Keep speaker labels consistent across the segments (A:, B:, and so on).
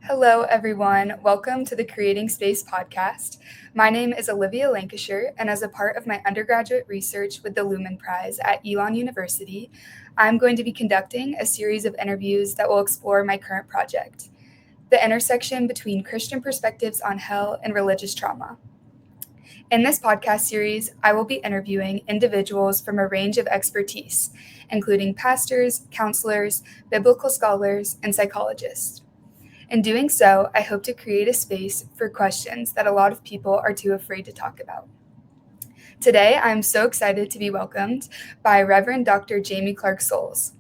A: Hello, everyone. Welcome to the Creating Space podcast. My name is Olivia Lancashire, and as a part of my undergraduate research with the Lumen Prize at Elon University, I'm going to be conducting a series of interviews that will explore my current project, the intersection between Christian perspectives on hell and religious trauma. In this podcast series, I will be interviewing individuals from a range of expertise, including pastors, counselors, biblical scholars, and psychologists. In doing so, I hope to create a space for questions that a lot of people are too afraid to talk about. Today, I'm so excited to be welcomed by Reverend Dr. Jaime Clark-Soles.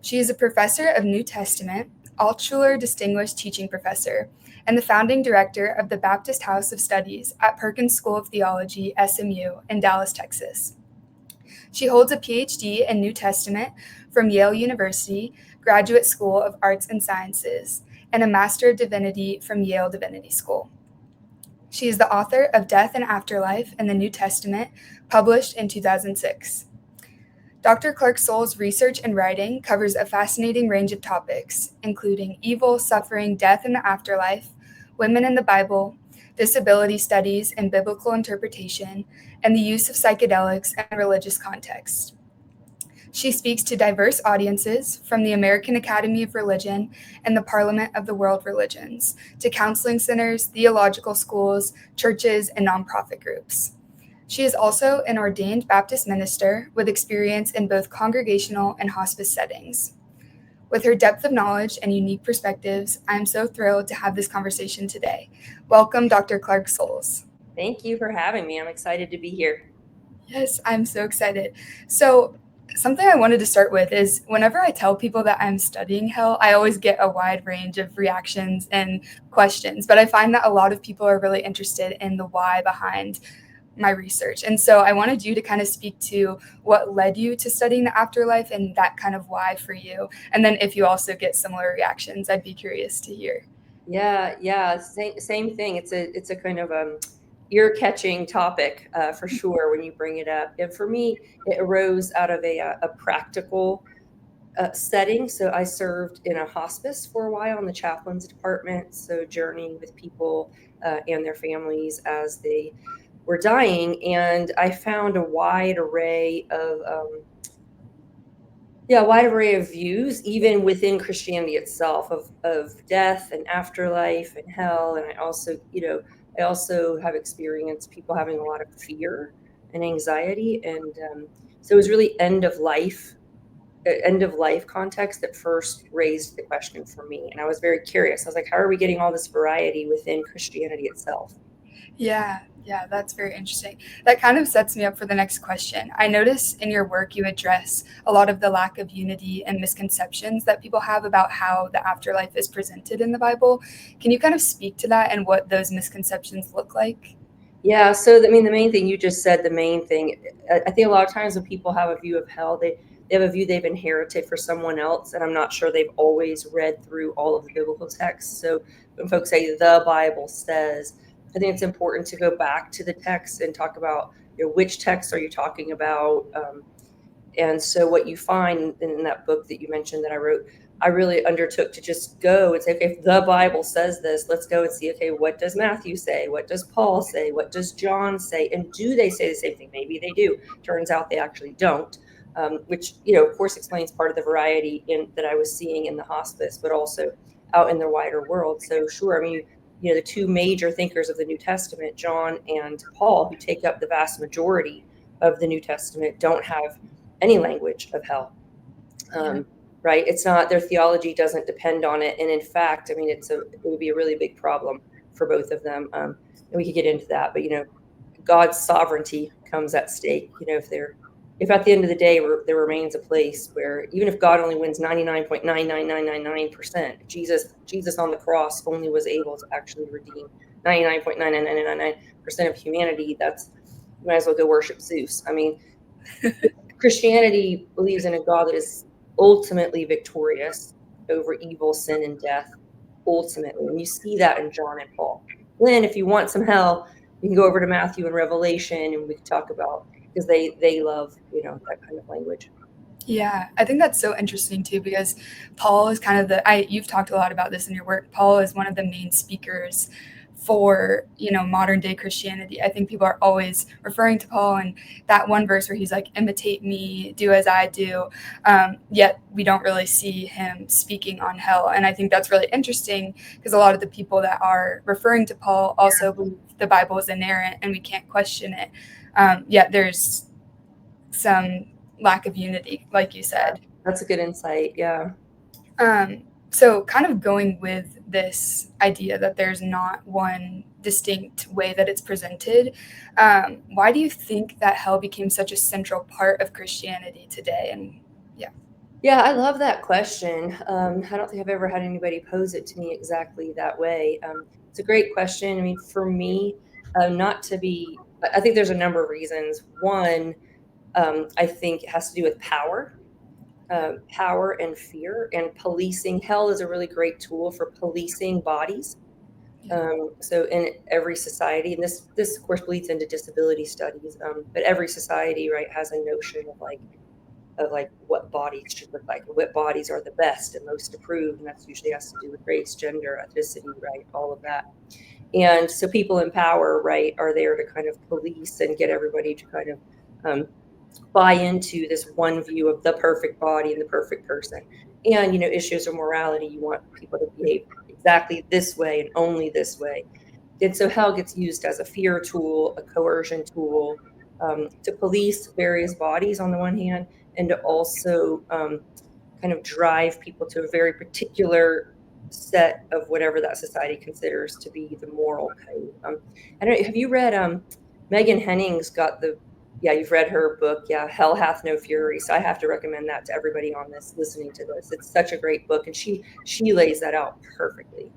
A: She is a professor of New Testament, Altschuler Distinguished Teaching Professor, and the founding director of the Baptist House of Studies at Perkins School of Theology, SMU, in Dallas, Texas. She holds a Ph.D. in New Testament from Yale University, Graduate School of Arts and Sciences, and a Master of Divinity from Yale Divinity School. She is the author of Death and Afterlife in the New Testament, published in 2006. Dr. Clark-Soles' research and writing covers a fascinating range of topics, including evil, suffering, death and the afterlife, women in the Bible, disability studies and biblical interpretation, and the use of psychedelics in religious contexts. She speaks to diverse audiences, from the American Academy of Religion and the Parliament of the World Religions, to counseling centers, theological schools, churches, and nonprofit groups. She is also an ordained Baptist minister with experience in both congregational and hospice settings. With her depth of knowledge and unique perspectives, I am so thrilled to have this conversation today. Welcome, Dr. Clark-Soles.
B: Thank you for having me. I'm excited to be here.
A: Yes, I'm so excited. So, something I wanted to start with is whenever I tell people that I'm studying hell, I always get a wide range of reactions and questions, but I find that a lot of people are really interested in the why behind my research. And so I wanted you to kind of speak to what led you to studying the afterlife and that kind of why for you. And then if you also get similar reactions, I'd be curious to hear.
B: Yeah, same thing. It's a kind of ear-catching topic for sure when you bring it up. And for me, it arose out of a practical setting. So I served in a hospice for a while in the chaplains department, so journeying with people and their families as they were dying. And I found a wide array of views, even within Christianity itself, of death and afterlife and hell. And I also have experienced people having a lot of fear and anxiety. And so it was really end of life context that first raised the question for me. And I was very curious. I was like, how are we getting all this variety within Christianity itself?
A: Yeah, that's very interesting. That kind of sets me up for the next question. I notice in your work you address a lot of the lack of unity and misconceptions that people have about how the afterlife is presented in the Bible. Can you kind of speak to that and what those misconceptions look like?
B: Yeah, so the main thing you just said, the main thing, I think a lot of times when people have a view of hell, they have a view they've inherited for someone else, and I'm not sure they've always read through all of the biblical texts. So when folks say the Bible says, I think it's important to go back to the text and talk about, which text are you talking about? And so what you find in that book that you mentioned that I wrote, I really undertook to just go and say, okay, if the Bible says this, let's go and see, okay, what does Matthew say? What does Paul say? What does John say? And do they say the same thing? Maybe they do. Turns out they actually don't, which, of course, explains part of the variety that I was seeing in the hospice, but also out in the wider world. So sure, the two major thinkers of the New Testament, John and Paul, who take up the vast majority of the New Testament, don't have any language of hell. Right? It's not, their theology doesn't depend on it. And in fact, it would be a really big problem for both of them. And we could get into that, but God's sovereignty comes at stake. If at the end of the day there remains a place where even if God only wins 99.99999%, Jesus on the cross only was able to actually redeem 99.99999% of humanity, you might as well go worship Zeus. Christianity believes in a God that is ultimately victorious over evil, sin, and death, ultimately. And you see that in John and Paul. Then if you want some hell, you can go over to Matthew and Revelation, and we can talk about, because they love, that kind of language.
A: Yeah, I think that's so interesting too, because Paul is kind of you've talked a lot about this in your work. Paul is one of the main speakers for, modern day Christianity. I think people are always referring to Paul and that one verse where he's like, imitate me, do as I do. Yet we don't really see him speaking on hell. And I think that's really interesting because a lot of the people that are referring to Paul also believe the Bible is inerrant and we can't question it. Yet there's some lack of unity, like you said.
B: That's a good insight. Yeah.
A: So kind of going with this idea that there's not one distinct way that it's presented, why do you think that hell became such a central part of Christianity today? And
B: Yeah, I love that question. I don't think I've ever had anybody pose it to me exactly that way. It's a great question. I mean, for me, not to be, I think there's a number of reasons. One, I think it has to do with power, power and fear, and policing. Hell is a really great tool for policing bodies. So in every society, and this of course bleeds into disability studies, but every society, right, has a notion of like what bodies should look like, what bodies are the best and most approved, and that's usually has to do with race, gender, ethnicity, right, all of that. And so people in power, right, are there to kind of police and get everybody to kind of buy into this one view of the perfect body and the perfect person. And issues of morality, you want people to behave exactly this way and only this way. And so hell gets used as a fear tool, a coercion tool, to police various bodies on the one hand, and to also kind of drive people to a very particular set of whatever that society considers to be the moral code. I don't know, have you read Megan Henning's got yeah, you've read her book, yeah, Hell Hath No Fury. So I have to recommend that to everybody on this listening to this. It's such a great book, and she lays that out perfectly.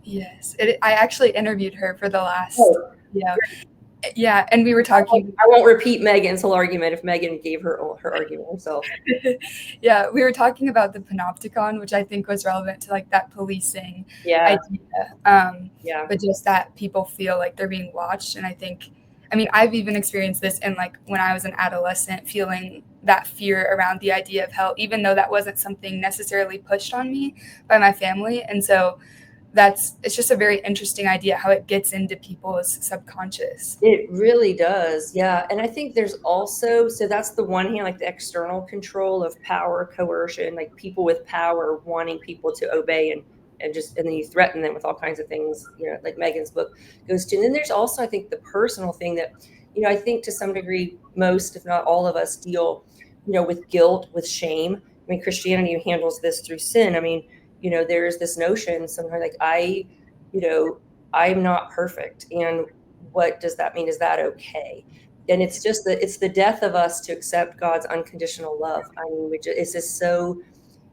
A: yes, I actually interviewed her for the last,
B: Oh,
A: yeah, and we were talking.
B: I won't repeat Megan's whole argument if Megan gave her argument herself.
A: Yeah, we were talking about the panopticon, which I think was relevant to like that policing
B: Yeah,
A: idea.
B: yeah,
A: But just that people feel like they're being watched. And I mean, I've even experienced this in like when I was an adolescent, feeling that fear around the idea of hell, even though that wasn't something necessarily pushed on me by my family. And so it's just a very interesting idea how it gets into people's subconscious.
B: it really does. Yeah. And I think there's also, so that's the one hand, like the external control of power, coercion, like people with power wanting people to obey and then you threaten them with all kinds of things, like Megan's book goes to. And then there's also, I think, the personal thing that, I think to some degree, most, if not all of us deal, with guilt, with shame. I mean, Christianity handles this through sin. I mean, there's this notion sometimes like I'm not perfect. And what does that mean? Is that okay? And it's just that it's the death of us to accept God's unconditional love. I mean, it's just so,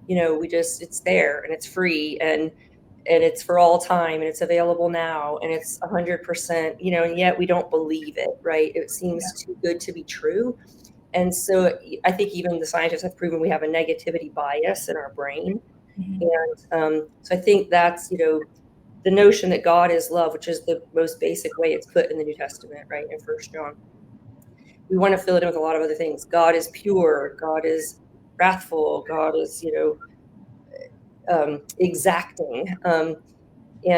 B: it's there and it's free and it's for all time and it's available now and it's 100%, and yet we don't believe it, right? It seems too good to be true. And so I think even the scientists have proven we have a negativity bias in our brain.
A: Mhm.
B: And so I think that's, the notion that God is love, which is the most basic way it's put in the New Testament, right? In First John, we want to fill it in with a lot of other things. God is pure. God is wrathful. God is, exacting. And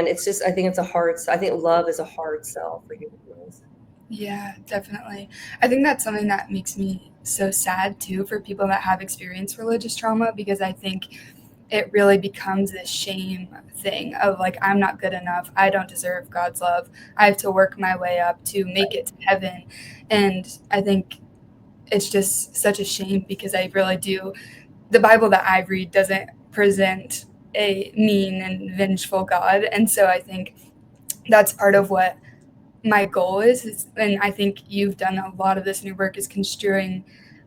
B: it's just, I think I think love is a hard sell for human beings.
A: Yeah, definitely. I think that's something that makes me so sad too for people that have experienced religious trauma, because I think it really becomes this shame thing of like, I'm not good enough. I don't deserve God's love. I have to work my way up to make it to heaven. And I think it's just such a shame because I really do. The Bible that I read doesn't present a mean and vengeful God. And so I think that's part of what my goal is, and I think you've done a lot of this in your work, is construing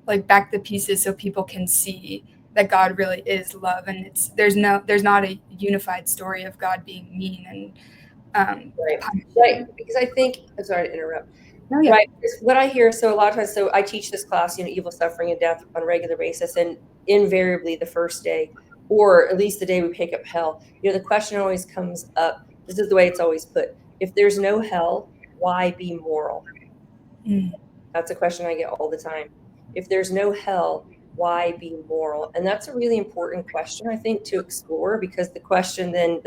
A: like back the pieces so people can see that God really is love, and there's not a unified story of God being mean and
B: Right. Right.
A: punishing.
B: Because I think, I'm sorry to interrupt.
A: No, yeah.
B: Right. Because what I hear, so a lot of times, so I teach this class, evil, suffering, and death on a regular basis. And invariably the first day, or at least the day we pick up hell, the question always comes up. This is the way it's always put. If there's no hell, why be moral?
A: Mm.
B: That's a question I get all the time. If there's no hell, why be moral? And that's a really important question, I think, to explore, because the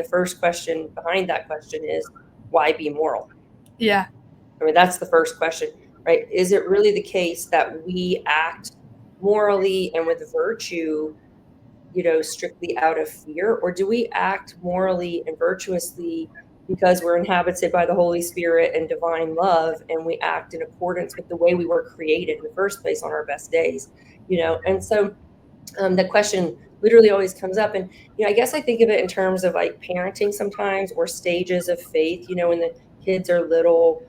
B: first question behind that question is, why be moral?
A: Yeah.
B: I mean, that's the first question, right? Is it really the case that we act morally and with virtue, strictly out of fear? Or do we act morally and virtuously because we're inhabited by the Holy Spirit and divine love, and we act in accordance with the way we were created in the first place on our best days? And so the question literally always comes up. And I guess I think of it in terms of like parenting sometimes, or stages of faith. When the kids are little,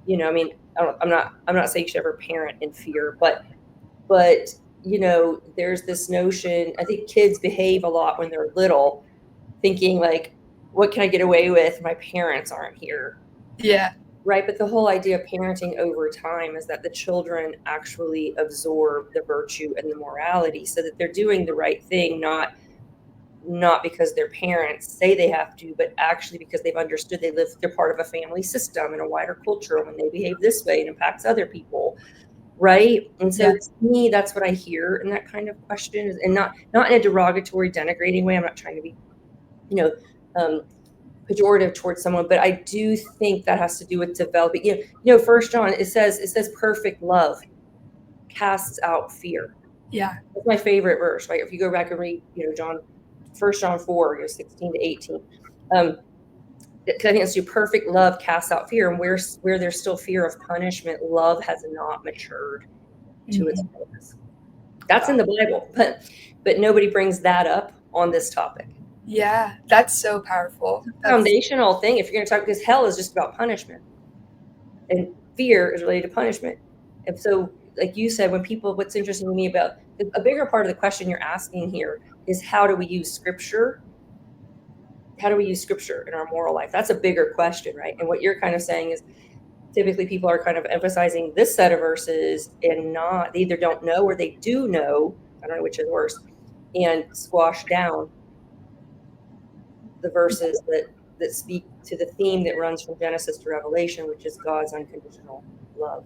B: I mean, I'm not saying you should ever parent in fear, but there's this notion. I think kids behave a lot when they're little, thinking like, what can I get away with? My parents aren't here.
A: Yeah.
B: Right. But the whole idea of parenting over time is that the children actually absorb the virtue and the morality, so that they're doing the right thing, not because their parents say they have to, but actually because they've understood they're part of a family system and a wider culture. When they behave this way, it impacts other people. Right. And so to me, that's what I hear in that kind of question, and not in a derogatory, denigrating way. I'm not trying to be, pejorative towards someone, but I do think that has to do with developing. First John, it says perfect love casts out fear.
A: Yeah.
B: That's my favorite verse, right? If you go back and read, John, 1 John 4, 16 to 18. Because I think it's perfect love casts out fear, and where there's still fear of punishment, love has not matured to its fullness. That's in the Bible, but nobody brings that up on this topic.
A: Yeah, that's so powerful.
B: That's a foundational thing if you're going to talk, because hell is just about punishment, and fear is related to punishment. And so, like you said, what's interesting to me about a bigger part of the question you're asking here is, how do we use scripture? How do we use scripture in our moral life? That's a bigger question, right? And what you're kind of saying is, typically people are kind of emphasizing this set of verses and they either don't know or they do know, I don't know which is worse, and squash down the verses that speak to the theme that runs from Genesis to Revelation, which is God's unconditional love.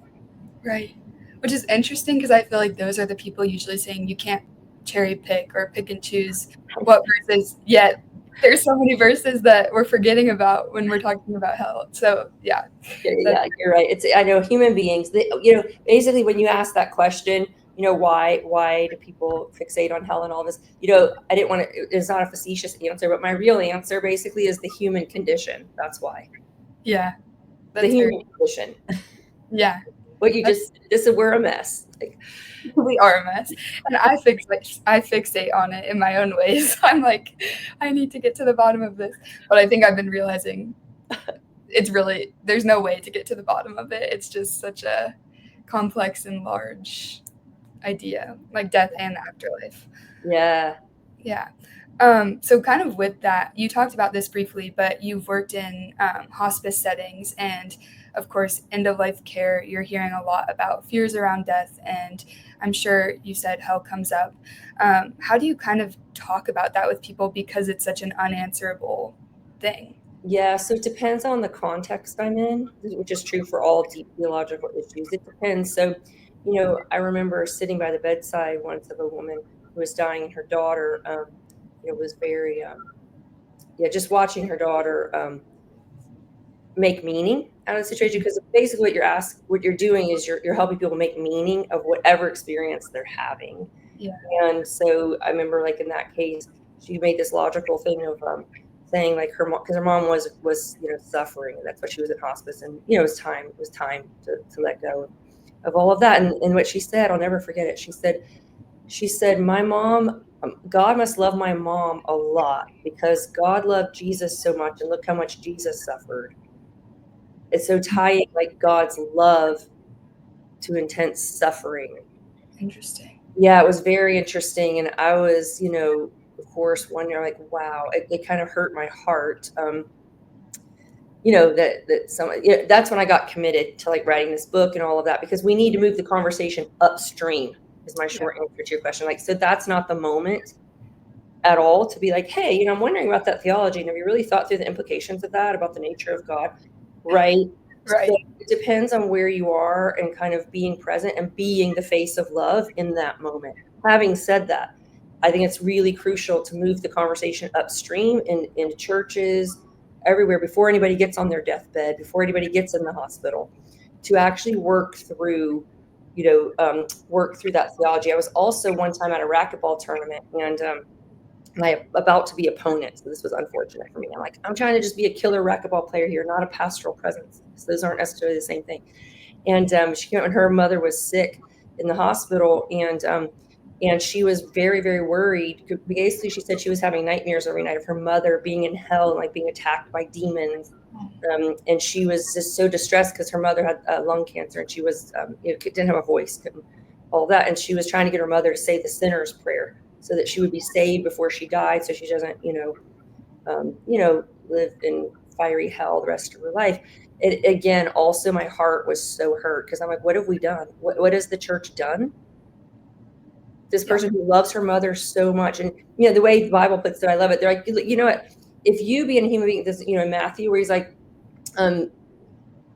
A: Right. Which is interesting, because I feel like those are the people usually saying you can't cherry pick or pick and choose what verses, yet there's so many verses that we're forgetting about when we're talking about hell. So yeah,
B: you're right. I know human beings, basically when you ask that question, why do people fixate on hell and all this? I didn't want to, it's not a facetious answer, but my real answer basically is the human condition. That's why.
A: Yeah.
B: The human condition.
A: Yeah.
B: What you just said, we're a mess.
A: We are a mess. And I fixate on it in my own ways. I'm like, I need to get to the bottom of this. But I think I've been realizing there's no way to get to the bottom of it. It's just such a complex and large idea, like death and afterlife.
B: Yeah.
A: Yeah. So kind of with that, you talked about this briefly, but you've worked in hospice settings, and of course, end-of-life care. You're hearing a lot about fears around death, and I'm sure you said hell comes up. How do you kind of talk about that with people, because it's such an unanswerable thing?
B: Yeah, so it depends on the context I'm in, which is true for all deep theological issues. It depends. So, I remember sitting by the bedside once of a woman who was dying, and her daughter, was very, just watching her daughter make meaning out of the situation. Because basically what you're doing is you're helping people make meaning of whatever experience they're having.
A: Yeah.
B: And so I remember, like in that case, she made this logical thing of saying, like, because her mom was suffering, and that's why she was in hospice, and it was time to let go of all of that. And what she said, I'll never forget it. She said, my mom, God must love my mom a lot, because God loved Jesus so much, and look how much Jesus suffered. It's so tying like God's love to intense suffering.
A: Interesting.
B: Yeah, it was very interesting. And I was, of course, wondering, like, wow, it kind of hurt my heart. That's when I got committed to like writing this book and all of that, because we need to move the conversation upstream, is my short answer to your question. Like, so that's not the moment at all to be like, hey, I'm wondering about that theology, and have you really thought through the implications of that, about the nature of God? Right. So it depends on where you are, and kind of being present and being the face of love in that moment. Having said that, I think it's really crucial to move the conversation upstream in churches, everywhere, before anybody gets on their deathbed, before anybody gets in the hospital, to actually work through that theology. I was also one time at a racquetball tournament, and my about to be opponent, so this was unfortunate for me. I'm like, I'm trying to just be a killer racquetball player here, not a pastoral presence. So those aren't necessarily the same thing. And she came when her mother was sick in the hospital, and she was very, very worried. Basically, she said she was having nightmares every night of her mother being in hell and like being attacked by demons. And she was just so distressed because her mother had lung cancer, and she was didn't have a voice, all that. And she was trying to get her mother to say the sinner's prayer so that she would be saved before she died, so she doesn't, live in fiery hell the rest of her life. Again, also my heart was so hurt because I'm like, what have we done? What has the church done? This person who loves her mother so much, and the way the Bible puts it, I love it. They're like, you know what? If you being a human being, this, Matthew, where he's like,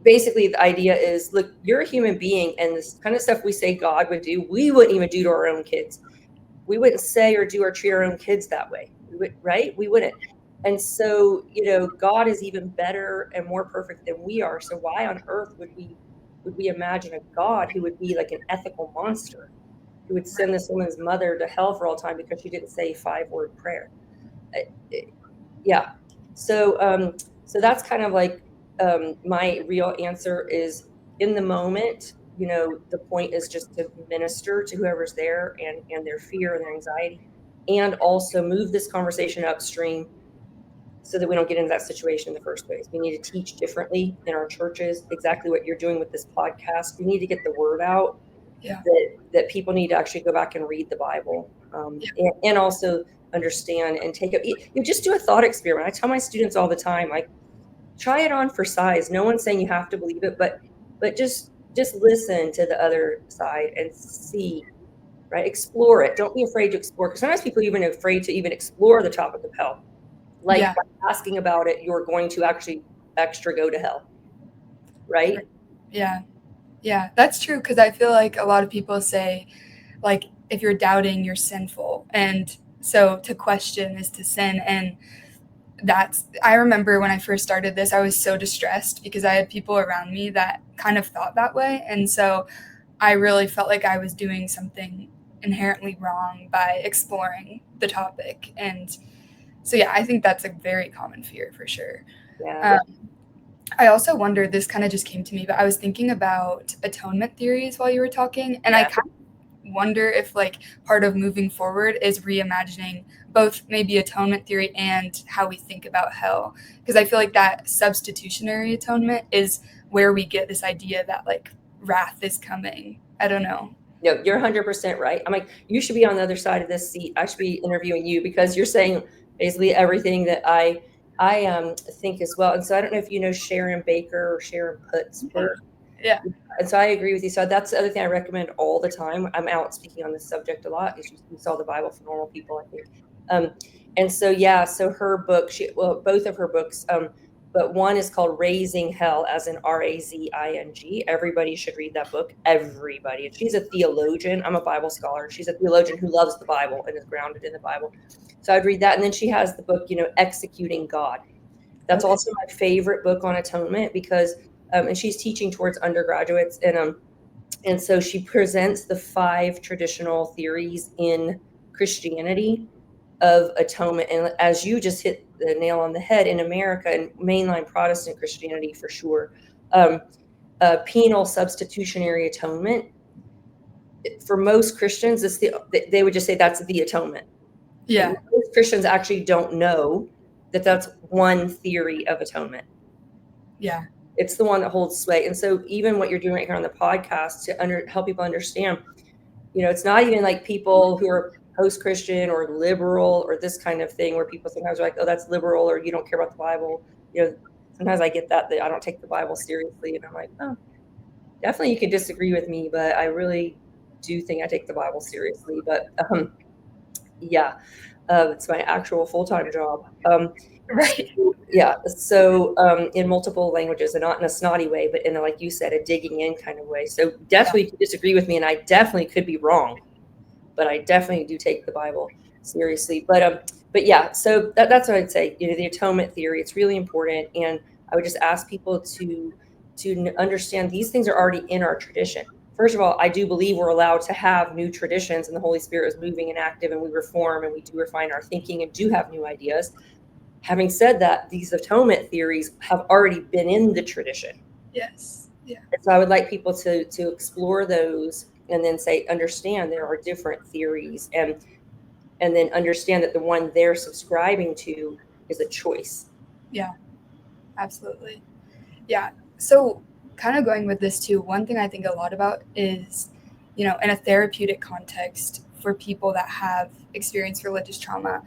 B: basically the idea is, look, you're a human being, and this kind of stuff we say God would do, we wouldn't even do to our own kids. We wouldn't say or do or treat our own kids that way, right? We wouldn't. And so, God is even better and more perfect than we are. So why on earth would we imagine a God who would be like an ethical monster, who would send this woman's mother to hell for all time because she didn't say a 5-word prayer? Yeah. So that's kind of like my real answer is, in the moment, the point is just to minister to whoever's there and their fear and their anxiety, and also move this conversation upstream so that we don't get into that situation in the first place. We need to teach differently in our churches, exactly what you're doing with this podcast. We need to get the word out that people need to actually go back and read the Bible, and also understand and take it. Just do a thought experiment. I tell my students all the time, like, try it on for size. No one's saying you have to believe it, but just listen to the other side and see, right? Explore it. Don't be afraid to explore, because sometimes people are even afraid to even explore the topic of hell. Like, by asking about it, you're going to actually extra go to hell, right?
A: Yeah, that's true, because I feel like a lot of people say, like, if you're doubting, you're sinful, and so to question is to sin. And I remember when I first started this, I was so distressed because I had people around me that kind of thought that way, and so I really felt like I was doing something inherently wrong by exploring the topic. And so I think that's a very common fear for sure. I also wonder, this kind of just came to me, but I was thinking about atonement theories while you were talking, and I kind of wonder if, like, part of moving forward is reimagining both maybe atonement theory and how we think about hell, because I feel like that substitutionary atonement is where we get this idea that, like, wrath is coming. I don't know.
B: No, you're 100% right. I'm like, you should be on the other side of this seat. I should be interviewing you, because you're saying basically everything that I think as well. And so I don't know if you know Sharon Baker or Sharon Putzberg.
A: Yeah.
B: And so I agree with you. So that's the other thing I recommend all the time. I'm out speaking on this subject a lot. You saw the Bible for Normal People, I think. And so, so her book, both of her books, but one is called Raising Hell, as in Razing. Everybody should read that book. Everybody. And she's a theologian. I'm a Bible scholar. She's a theologian who loves the Bible and is grounded in the Bible. So I'd read that. And then she has the book, Executing God. That's also my favorite book on atonement, because, and she's teaching towards undergraduates. And so she presents the 5 traditional theories in Christianity of atonement. And as you just hit the nail on the head, in America and mainline Protestant Christianity for sure, penal substitutionary atonement, for most Christians, they would just say that's the atonement.
A: Yeah.
B: Most Christians actually don't know that that's one theory of atonement.
A: Yeah.
B: It's the one that holds sway. And so even what you're doing right here on the podcast to help people understand, it's not even like people who are post-Christian or liberal or this kind of thing, where people sometimes are like, oh, that's liberal, or you don't care about the Bible. Sometimes I get that I don't take the Bible seriously. And I'm like, oh, definitely you can disagree with me, but I really do think I take the Bible seriously. But it's my actual full-time job.
A: Right.
B: Yeah. So in multiple languages, and not in a snotty way, but in a, like you said, a digging in kind of way. So definitely you can disagree with me, and I definitely could be wrong. but I definitely do take the Bible seriously. But yeah, so that's what I'd say. The atonement theory, it's really important, and I would just ask people to understand these things are already in our tradition. First of all, I do believe we're allowed to have new traditions, and the Holy Spirit is moving and active, and we reform and we do refine our thinking and do have new ideas. Having said that, these atonement theories have already been in the tradition.
A: Yes. Yeah.
B: And so I would like people to explore those and then understand there are different theories, and then understand that the one they're subscribing to is a choice.
A: Yeah, absolutely. Yeah. So kind of going with this too, one thing I think a lot about is, in a therapeutic context for people that have experienced religious trauma,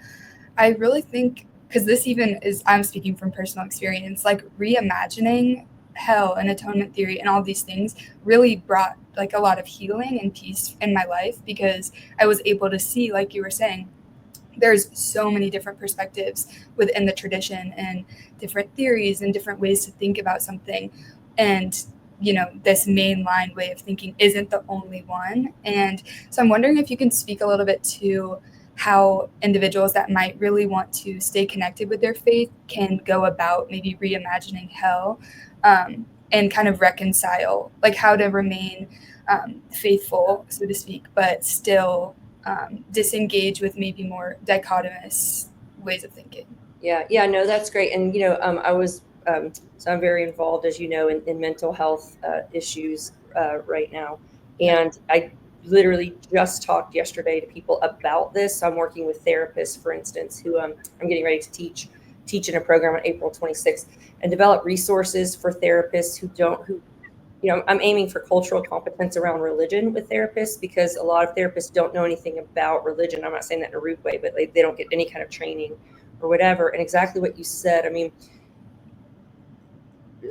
A: I really think, because this even is, I'm speaking from personal experience, like reimagining hell and atonement theory and all these things really brought like a lot of healing and peace in my life, because I was able to see, like you were saying, there's so many different perspectives within the tradition and different theories and different ways to think about something. And, this mainline way of thinking isn't the only one. And so I'm wondering if you can speak a little bit to how individuals that might really want to stay connected with their faith can go about maybe reimagining hell, and kind of reconcile, like how to remain faithful, so to speak, but still disengage with maybe more dichotomous ways of thinking.
B: Yeah, no, that's great. And I was so I'm very involved, as you know, in mental health issues right now, and I literally just talked yesterday to people about this. So I'm working with therapists, for instance, who I'm getting ready to teach in a program on April 26th, and develop resources for therapists who I'm aiming for cultural competence around religion with therapists, because a lot of therapists don't know anything about religion. I'm not saying that in a rude way, but they don't get any kind of training or whatever. And exactly what you said. I mean,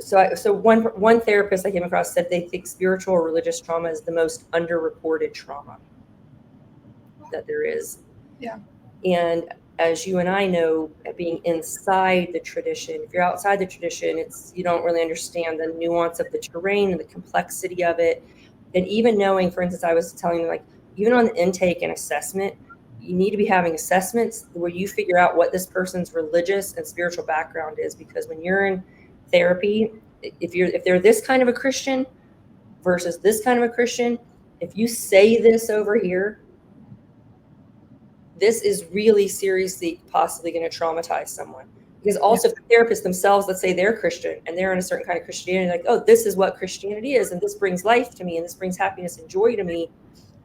B: so one therapist I came across said they think spiritual or religious trauma is the most underreported trauma that there is.
A: Yeah.
B: And as you and I know, being inside the tradition, if you're outside the tradition, you don't really understand the nuance of the terrain and the complexity of it. And even knowing, for instance, I was telling them, like, even on the intake and assessment, you need to be having assessments where you figure out what this person's religious and spiritual background is, because when you're in therapy, if they're this kind of a Christian versus this kind of a Christian, if you say this over here, this is really seriously possibly going to traumatize someone. Because also, if the therapists themselves, let's say they're Christian and they're in a certain kind of Christianity, like, oh, this is what Christianity is, and this brings life to me, and this brings happiness and joy to me,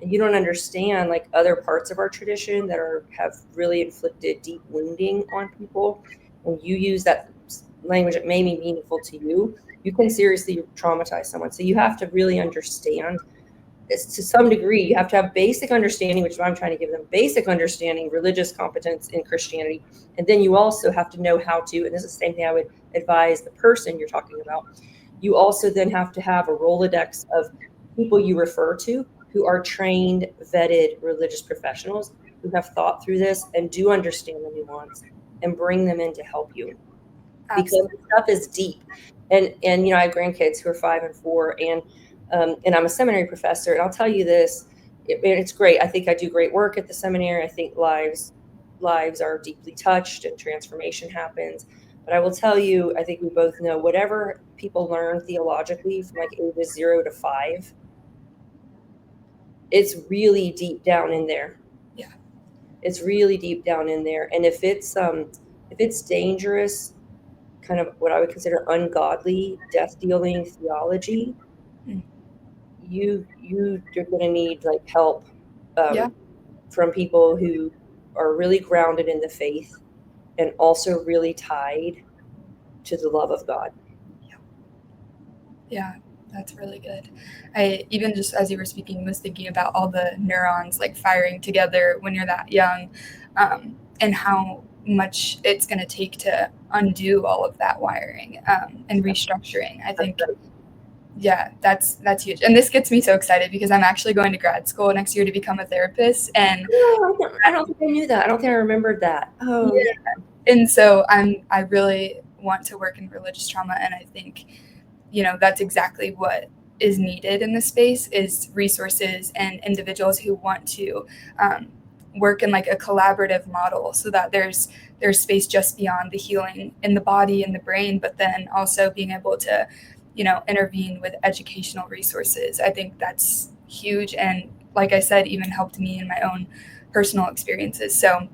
B: and you don't understand like other parts of our tradition that have really inflicted deep wounding on people, and you use that language that may be meaningful to you, you can seriously traumatize someone. So you have to really understand, to some degree, you have to have basic understanding, which is what I'm trying to give them, basic understanding, religious competence in Christianity. And then you also have to know how to, and this is the same thing I would advise the person you're talking about, you also then have to have a Rolodex of people you refer to who are trained, vetted religious professionals who have thought through this and do understand the nuance, and bring them in to help you. Because the stuff is deep. And I have grandkids who are 5 and 4, and I'm a seminary professor, and I'll tell you this, it's great. I think I do great work at the seminary. I think lives are deeply touched and transformation happens. But I will tell you, I think we both know, whatever people learn theologically from like ages 0 to 5, it's really deep down in there.
A: Yeah.
B: It's really deep down in there. And if it's dangerous, kind of what I would consider ungodly, death-dealing theology, you're going to need like help from people who are really grounded in the faith and also really tied to the love of God.
A: Yeah, that's really good. I even, just as you were speaking, was thinking about all the neurons like firing together when you're that young, and how much it's going to take to undo all of that wiring and restructuring. I think, yeah, that's huge. And this gets me so excited because I'm actually going to grad school next year to become a therapist. And
B: I don't think I knew that. I don't think I remembered that. Oh,
A: yeah. And so I really want to work in religious trauma, and I think, that's exactly what is needed in this space is resources and individuals who want to work in like a collaborative model, so that there's space just beyond the healing in the body and the brain, but then also being able to, intervene with educational resources. I think that's huge, and like I said, even helped me in my own personal experiences. So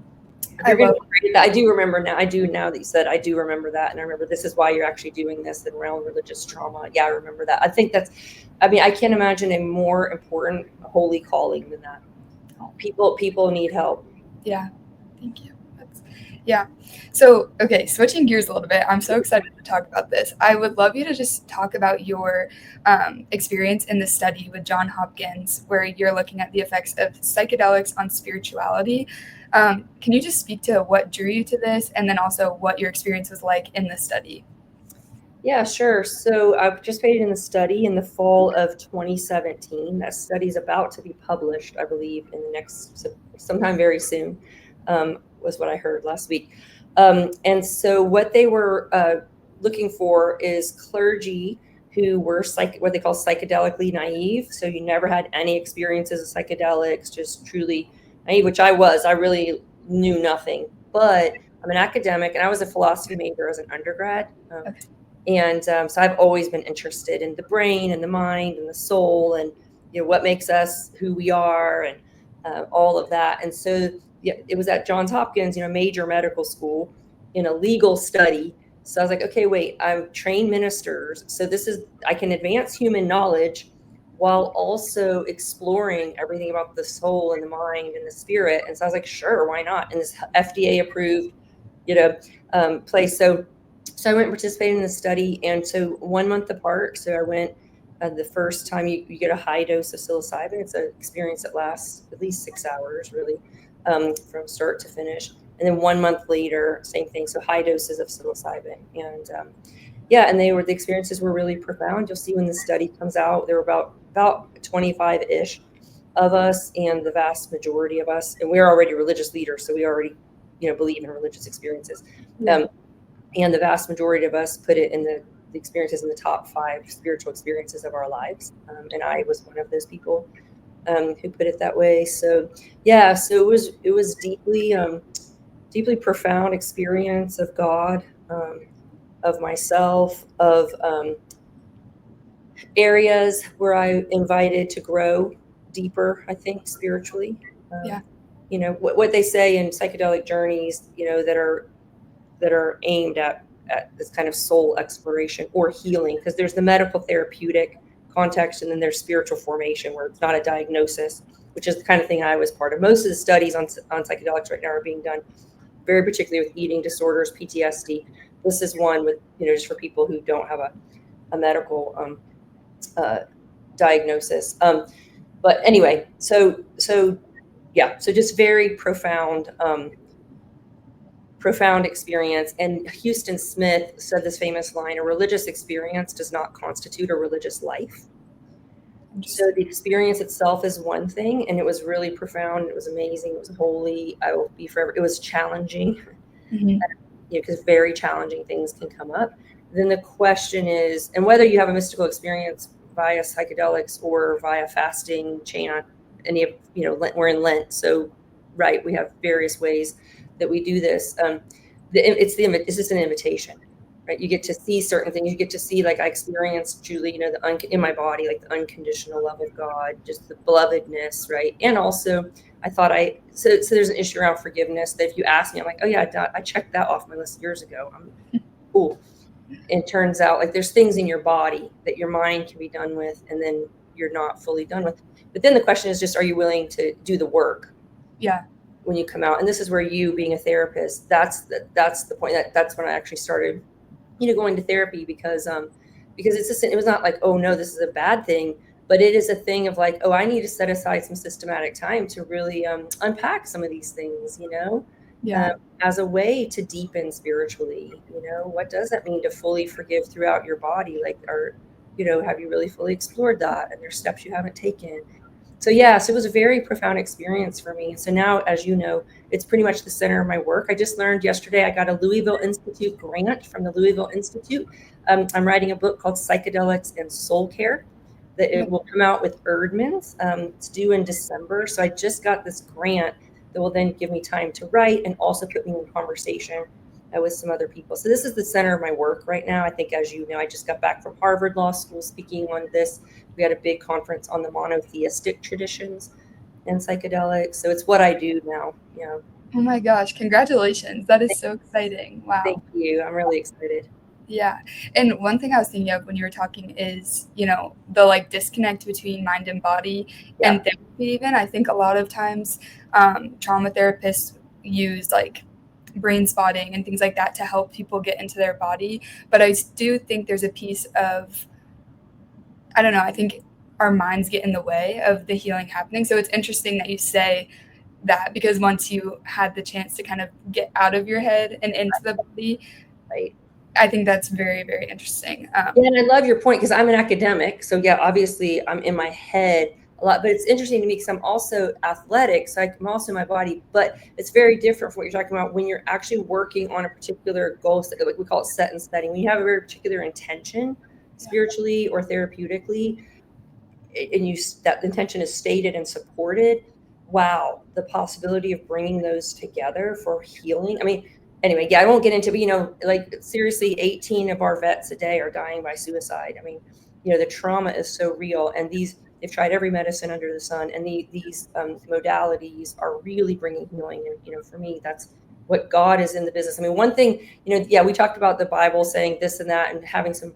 B: I do remember now. Now that you said, I do remember that, and I remember this is why you're actually doing this around religious trauma. Yeah, I remember that. I think I can't imagine a more important holy calling than that. People need help.
A: Yeah, thank you. Yeah. So, okay, switching gears a little bit, I'm so excited to talk about this. I would love you to just talk about your experience in the study with Johns Hopkins, where you're looking at the effects of psychedelics on spirituality. Can you just speak to what drew you to this, and then also what your experience was like in the study?
B: Yeah, sure. So I participated in the study in the fall of 2017. That study is about to be published, I believe, in the next sometime very soon. Was what I heard last week. And so what they were looking for is clergy who were what they call psychedelically naive. So you never had any experiences of psychedelics, just truly naive, which I was. I really knew nothing. But I'm an academic, and I was a philosophy major as an undergrad. And so I've always been interested in the brain and the mind and the soul, and what makes us who we are, and all of that. And so it was at Johns Hopkins, major medical school, in a legal study. So I was like, okay, wait, I'm trained ministers. So I can advance human knowledge while also exploring everything about the soul and the mind and the spirit. And so I was like, sure, why not? In this FDA approved, place. So I went and participated in the study. And so 1 month apart. So I went the first time you get a high dose of psilocybin. It's an experience that lasts at least 6 hours, really. From start to finish. And then 1 month later, same thing. So high doses of psilocybin. And and the experiences were really profound. You'll see when the study comes out, there were about 25-ish of us, and the vast majority of us, and we're already religious leaders, so we already, believe in religious experiences. And the vast majority of us put it in the experiences in the top 5 spiritual experiences of our lives. And I was one of those people who put it that way. So it was deeply profound experience of God, of myself, of areas where I invited to grow deeper, I think, spiritually. What they say in psychedelic journeys, that are aimed at this kind of soul exploration or healing, because there's the medical therapeutic context, and then there's spiritual formation, where it's not a diagnosis, which is the kind of thing I was part of. Most of the studies on psychedelics right now are being done very particularly with eating disorders, PTSD. This is one with, just for people who don't have a medical diagnosis. But anyway, so just very profound experience. And Houston Smith said this famous line: a religious experience does not constitute a religious life. So the experience itself is one thing, and it was really profound. It was amazing. It was holy. I will be forever. It was challenging, because very challenging things can come up. Then the question is, and whether you have a mystical experience via psychedelics or via fasting, chain on any of, we're in Lent. So, right, we have various ways that we do this. It's just an invitation, right? You get to see certain things. You get to see, like I experienced, Julie, in my body, like the unconditional love of God, just the belovedness, right? And also, I thought so there's an issue around forgiveness that if you ask me, I'm like, oh yeah, I checked that off my list years ago. Cool. It turns out, like, there's things in your body that your mind can be done with, and then you're not fully done with. But then the question is just, are you willing to do the work?
A: Yeah.
B: When you come out. And this is where you, being a therapist, that's the point. That's when I actually started, going to therapy, because it was not like, oh no, this is a bad thing, but it is a thing of like, oh, I need to set aside some systematic time to really unpack some of these things, as a way to deepen spiritually. What does that mean to fully forgive throughout your body? Like, have you really fully explored that? And there's steps you haven't taken. So it was a very profound experience for me. So now, as you know, it's pretty much the center of my work. I just learned yesterday I got a Louisville Institute grant from the Louisville Institute. I'm writing a book called Psychedelics and Soul Care. that it will come out with Erdman's. It's due in December. So I just got this grant that will then give me time to write and also put me in conversation with some other people. So this is the center of my work right now. I think, as you know, I just got back from Harvard Law School speaking on this. We had a big conference on the monotheistic traditions and psychedelics. So it's what I do now. Yeah.
A: Oh my gosh, congratulations. That is so exciting.
B: Thank
A: Wow.
B: you. I'm really excited.
A: Yeah. And one thing I was thinking of when you were talking is, the like disconnect between mind and body
B: Yeah.
A: and therapy even. I think a lot of times trauma therapists use like brain spotting and things like that to help people get into their body. But I do think there's a piece of, I don't know, I think our minds get in the way of the healing happening. So it's interesting that you say that, because once you had the chance to kind of get out of your head and into the body,
B: Right.
A: I think that's very, very interesting.
B: Yeah, and I love your point because I'm an academic. So yeah, obviously I'm in my head a lot, but it's interesting to me because I'm also athletic. So I'm also in my body, but it's very different from what you're talking about when you're actually working on a particular goal, like we call it set and setting. When you have a very particular intention spiritually or therapeutically, and that intention is stated and supported, wow, the possibility of bringing those together for healing. I mean, anyway, yeah, I won't get into, but like seriously, 18 of our vets a day are dying by suicide. I mean, the trauma is so real, and they've tried every medicine under the sun, and these modalities are really bringing healing. And for me, that's what God is in the business. I mean, one thing, yeah, we talked about the Bible saying this and that, and having some,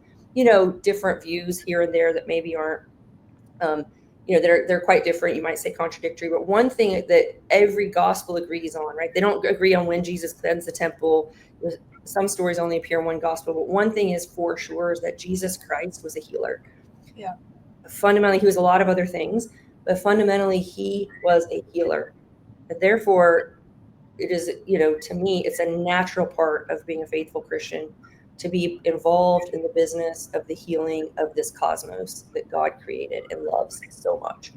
B: different views here and there that maybe aren't they're quite different. You might say contradictory, but one thing that every gospel agrees on, right? They don't agree on when Jesus cleansed the temple. Some stories only appear in one gospel, but one thing is for sure is that Jesus Christ was a healer.
A: Yeah.
B: Fundamentally, he was a lot of other things, but fundamentally, he was a healer. And therefore, it is, to me, it's a natural part of being a faithful Christian to be involved in the business of the healing of this cosmos that God created and loves so much.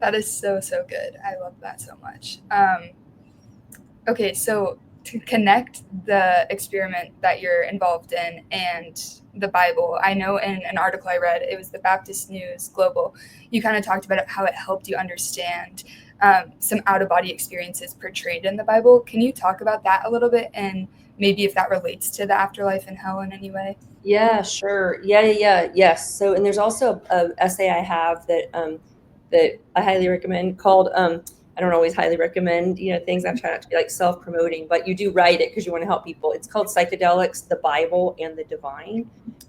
A: That is so, so good. I love that so much. Okay, so to connect the experiment that you're involved in and the Bible, I know in an article I read, it was the Baptist News Global, you kind of talked about how it helped you understand some out-of-body experiences portrayed in the Bible. Can you talk about that a little bit, and maybe if that relates to the afterlife and hell in any way?
B: Yeah, sure. Yeah. Yes. So, and there's also a essay I have that I highly recommend called, I don't always highly recommend, things. I'm trying not to be like self-promoting, but you do write it because you want to help people. It's called Psychedelics, the Bible and the Divine.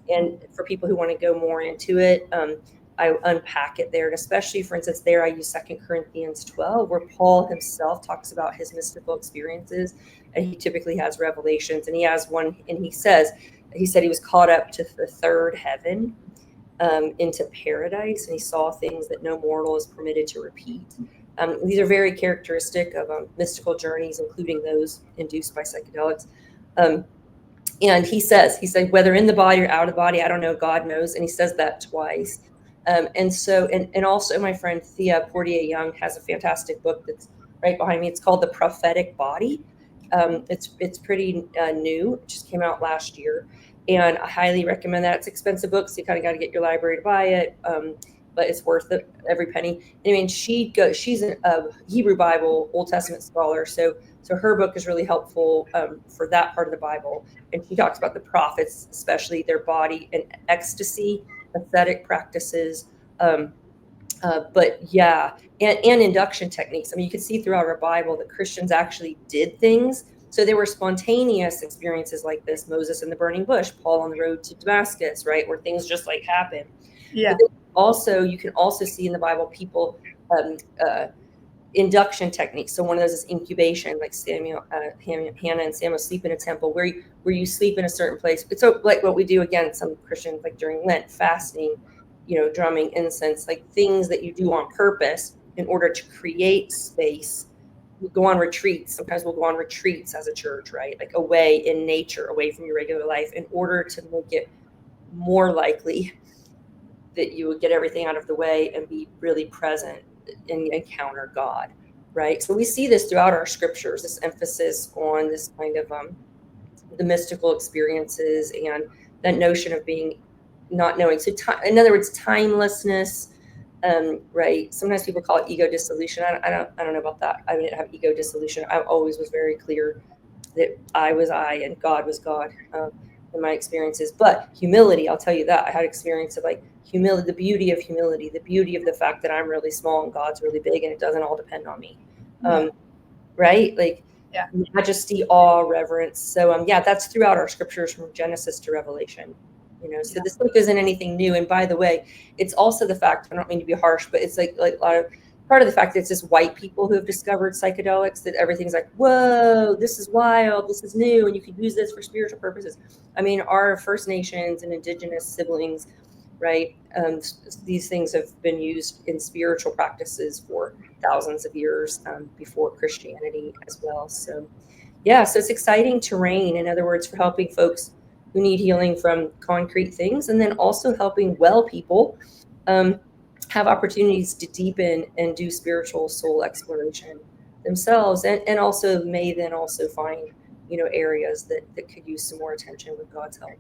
B: And for people who want to go more into it, I unpack it there. And especially, for instance, there I use 2 Corinthians 12, where Paul himself talks about his mystical experiences. And he typically has revelations. And he has one, and he said he was caught up to the third heaven, into paradise, and he saw things that no mortal is permitted to repeat. These are very characteristic of mystical journeys, including those induced by psychedelics. And he said, whether in the body or out of the body, I don't know, God knows. And he says that twice. And also my friend Thea Portier-Young has a fantastic book that's right behind me. It's called The Prophetic Body. It's pretty new. It just came out last year. And I highly recommend that. It's an expensive book, so you kind of got to get your library to buy it. But it's worth it, every penny. I mean, she's a Hebrew Bible, Old Testament scholar. So her book is really helpful for that part of the Bible. And she talks about the prophets, especially their body and ecstasy, ascetic practices. But yeah, and induction techniques. I mean, you can see throughout our Bible that Christians actually did things. So there were spontaneous experiences like this, Moses in the burning bush, Paul on the road to Damascus, right, where things just like happen.
A: Yeah.
B: But you can also see in the Bible people induction techniques. So one of those is incubation, like Hannah and Samuel sleep in a temple where you sleep in a certain place. It's so like what we do again, some Christians like during Lent, fasting, drumming, incense, like things that you do on purpose in order to create space. We go on retreats. Sometimes we'll go on retreats as a church, right? Like away in nature, away from your regular life, in order to make it more likely that you would get everything out of the way and be really present and encounter God, right? So we see this throughout our scriptures, this emphasis on this kind of the mystical experiences and that notion of being not knowing. So in other words, timelessness, right? Sometimes people call it ego dissolution. I don't know about that. I didn't have ego dissolution. I always was very clear that I was I and God was God, in my experiences. But humility, I'll tell you that I had experience of like humility, the beauty of humility, the beauty of the fact that I'm really small and God's really big, and it doesn't all depend on me. Right? Like,
A: yeah,
B: majesty, awe, reverence. So yeah, that's throughout our scriptures from Genesis to Revelation. So this book isn't anything new. And by the way, it's also the fact, I don't mean to be harsh, but it's like a lot of part of the fact that it's just white people who have discovered psychedelics, that everything's like, whoa, this is wild, this is new, and you could use this for spiritual purposes. I mean, our First Nations and indigenous siblings, right? These things have been used in spiritual practices for thousands of years, before Christianity as well. So yeah, so it's exciting terrain, in other words, for helping folks who need healing from concrete things, and then also helping well people have opportunities to deepen and do spiritual soul exploration themselves, and also may then also find areas that could use some more attention with God's help.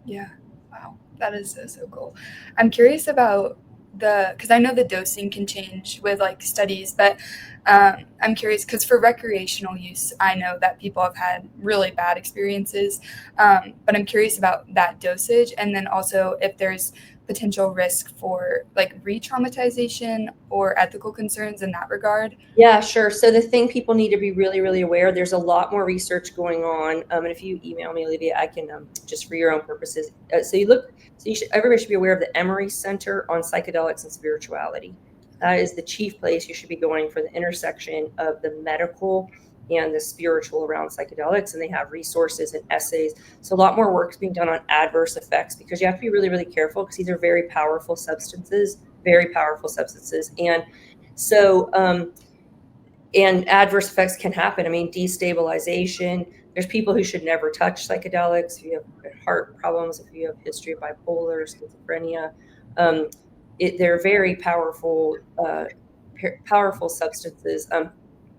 A: Yeah. Wow. That is so cool. I'm curious about because I know the dosing can change with like studies, but I'm curious because for recreational use, I know that people have had really bad experiences, but I'm curious about that dosage, and then also if there's potential risk for like re-traumatization or ethical concerns in that regard.
B: Yeah, sure. So the thing people need to be really, really aware, there's a lot more research going on. And if you email me, Olivia, I can, just for your own purposes. Everybody should be aware of the Emory Center on Psychedelics and Spirituality. That is the chief place you should be going for the intersection of the medical and the spiritual around psychedelics. And they have resources and essays. So a lot more work is being done on adverse effects, because you have to be really, really careful, because these are very powerful substances. And so, and adverse effects can happen. I mean, destabilization. There's people who should never touch psychedelics. If you have heart problems, if you have history of bipolar, schizophrenia, they're very powerful substances.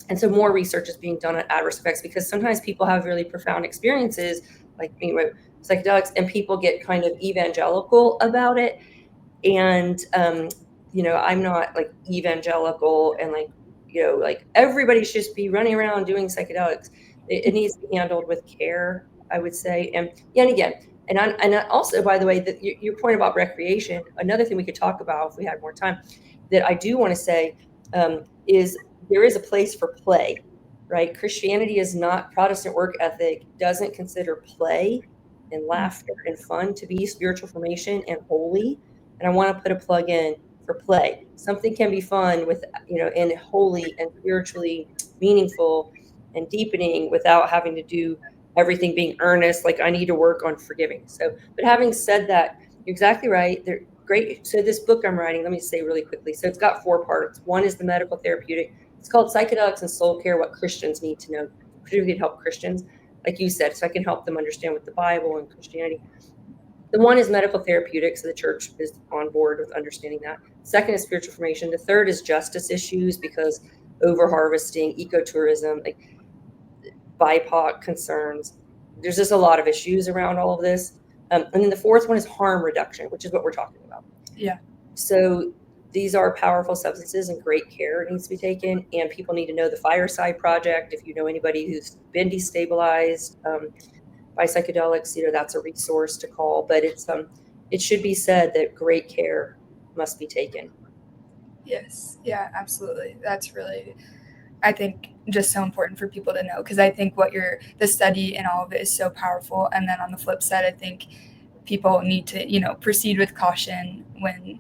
B: And so more research is being done on adverse effects, because sometimes people have really profound experiences, like psychedelics, and people get kind of evangelical about it. And I'm not like evangelical and like everybody should just be running around doing psychedelics. It needs to be handled with care, I would say. And again, and also, by the way, that your point about recreation, another thing we could talk about if we had more time, that I do want to say, is there is a place for play, right? Christianity is not, Protestant work ethic doesn't consider play and laughter and fun to be spiritual formation and holy. And I want to put a plug in for play. Something can be fun with, and holy and spiritually meaningful and deepening without having to do everything being earnest. Like, I need to work on forgiving. So, but having said that, you're exactly right. They're great. So this book I'm writing, let me say really quickly. So it's got 4 parts. One is the medical therapeutic. It's called Psychedelics and Soul Care, What Christians Need to Know. Particularly help Christians, like you said, so I can help them understand what the Bible and Christianity. The one is medical therapeutics, so the church is on board with understanding that. Second is spiritual formation. The third is justice issues, because over-harvesting, ecotourism, like BIPOC concerns. There's just a lot of issues around all of this. And then the fourth one is harm reduction, which is what we're talking about.
A: Yeah.
B: So these are powerful substances, and great care needs to be taken. And people need to know the Fireside Project. If you know anybody who's been destabilized by psychedelics, that's a resource to call. But it should be said that great care must be taken.
A: Yes. Yeah, absolutely. That's really, I think, just so important for people to know, because I think the study and all of it is so powerful. And then on the flip side, I think people need to, proceed with caution when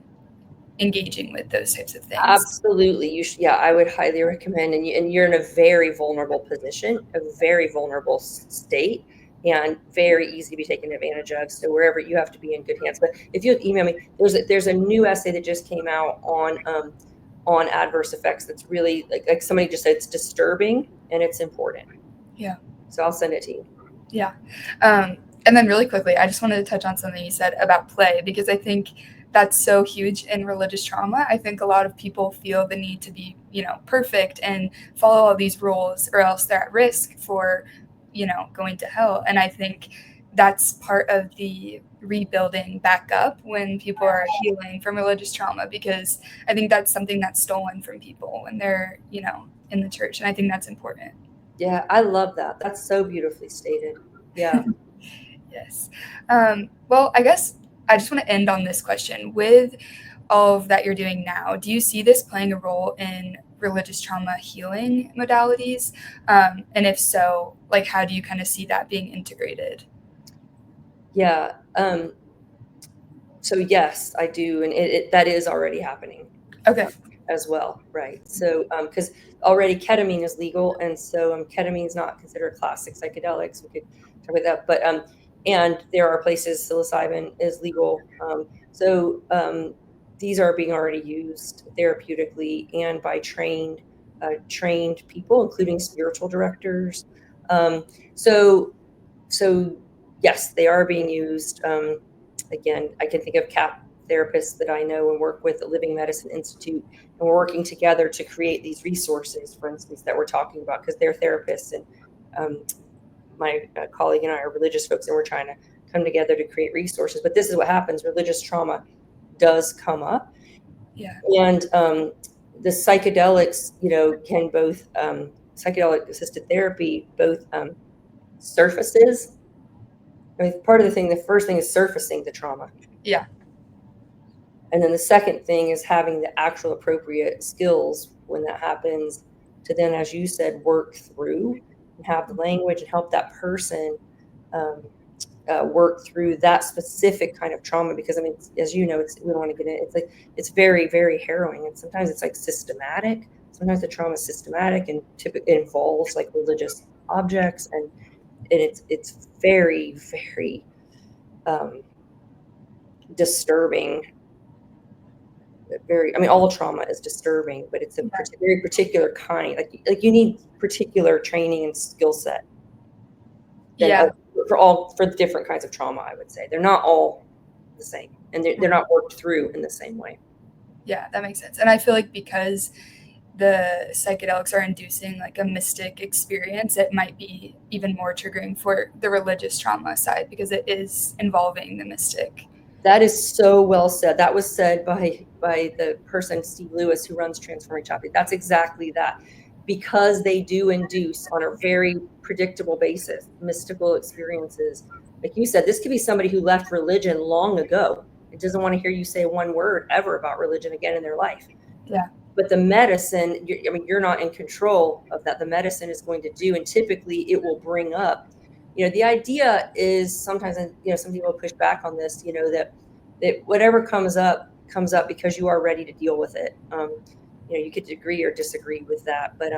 A: engaging with those types of things.
B: Absolutely. I would highly recommend. And you're in a very vulnerable position, a very vulnerable state, and very easy to be taken advantage of. So wherever, you have to be in good hands. But if you email me, there's a new essay that just came out on adverse effects. That's really like somebody just said, it's disturbing and it's important.
A: Yeah.
B: So I'll send it to you.
A: Yeah. And then really quickly, I just wanted to touch on something you said about play, because I think that's so huge in religious trauma. I think a lot of people feel the need to be, perfect and follow all these rules, or else they're at risk for, going to hell. And I think that's part of the rebuilding back up when people are healing from religious trauma, because I think that's something that's stolen from people when they're, in the church. And I think that's important.
B: Yeah, I love that. That's so beautifully stated. Yeah.
A: Yes. Well, I guess I just want to end on this question. With all of that you're doing now, do you see this playing a role in religious trauma healing modalities? And if so, like, how do you kind of see that being integrated?
B: Yeah. So yes, I do. And that is already happening.
A: Okay.
B: As well, right? So, because already ketamine is legal, and so ketamine is not considered classic psychedelics. We could talk about that, but and there are places psilocybin is legal. These are being already used therapeutically and by trained people, including spiritual directors. Um, so, so yes, they are being used. Again, I can think of CAP therapists that I know and work with at Living Medicine Institute, and we're working together to create these resources, for instance, that we're talking about, because they're therapists, and my colleague and I are religious folks, and we're trying to come together to create resources. But this is what happens: religious trauma does come up,
A: Yeah.
B: and the psychedelics, can both psychedelic assisted therapy both surfaces. I mean, part of the first thing is surfacing the trauma.
A: Yeah.
B: And then the second thing is having the actual appropriate skills when that happens to then, as you said, work through and have the language and help that person work through that specific kind of trauma. Because, I mean, as you know, we don't want to get in. It's very, very harrowing. And sometimes it's like systematic. Sometimes the trauma is systematic and typically involves like religious objects. And it's very, very disturbing. All trauma is disturbing, but it's a very particular kind. Like you need particular training and skill set.
A: Yeah.
B: For the different kinds of trauma, I would say they're not all the same, and they're not worked through in the same way.
A: Yeah, that makes sense. And I feel like because the psychedelics are inducing like a mystic experience, it might be even more triggering for the religious trauma side, because it is involving the mystic.
B: That is so well said. That was said by the person, Steve Lewis, who runs Transforming Chocolate. That's exactly that. Because they do induce on a very predictable basis mystical experiences. Like you said, this could be somebody who left religion long ago. It doesn't want to hear you say one word ever about religion again in their life.
A: Yeah.
B: But the medicine, you're not in control of that. The medicine is going to do, and typically it will bring up, the idea is sometimes, some people push back on this, that whatever comes up because you are ready to deal with it. You could agree or disagree with that, but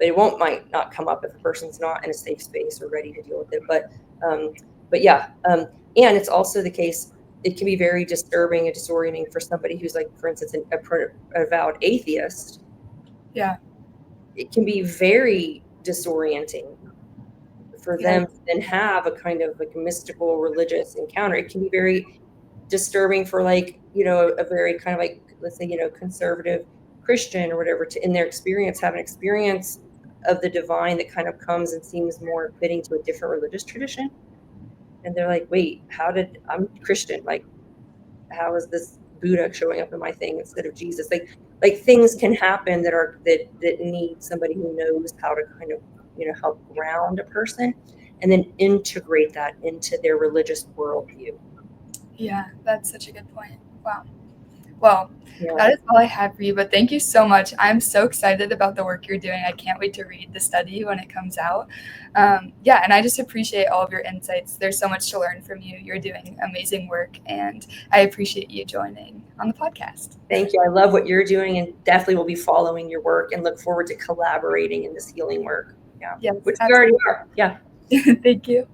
B: it might not come up if a person's not in a safe space or ready to deal with it. But yeah, and it's also the case. It can be very disturbing and disorienting for somebody who's, like, for instance, an avowed atheist.
A: Yeah.
B: It can be very disorienting for them to then have a kind of like mystical religious encounter. It can be very disturbing for, like, a very kind of like, let's say, conservative Christian or whatever, to in their experience have an experience of the divine that kind of comes and seems more fitting to a different religious tradition. And they're like, wait, I'm Christian, like, how is this Buddha showing up in my thing instead of Jesus? Like things can happen that need somebody who knows how to kind of, help ground a person and then integrate that into their religious worldview.
A: Yeah, that's such a good point. Wow. Well,
B: Yeah.
A: That is all I have for you, but thank you so much. I'm so excited about the work you're doing. I can't wait to read the study when it comes out. And I just appreciate all of your insights. There's so much to learn from you. You're doing amazing work, and I appreciate you joining on the podcast.
B: Thank you. I love what you're doing, and definitely will be following your work and look forward to collaborating in this healing work. Yeah.
A: Yes,
B: Which we already are. Yeah.
A: Thank you.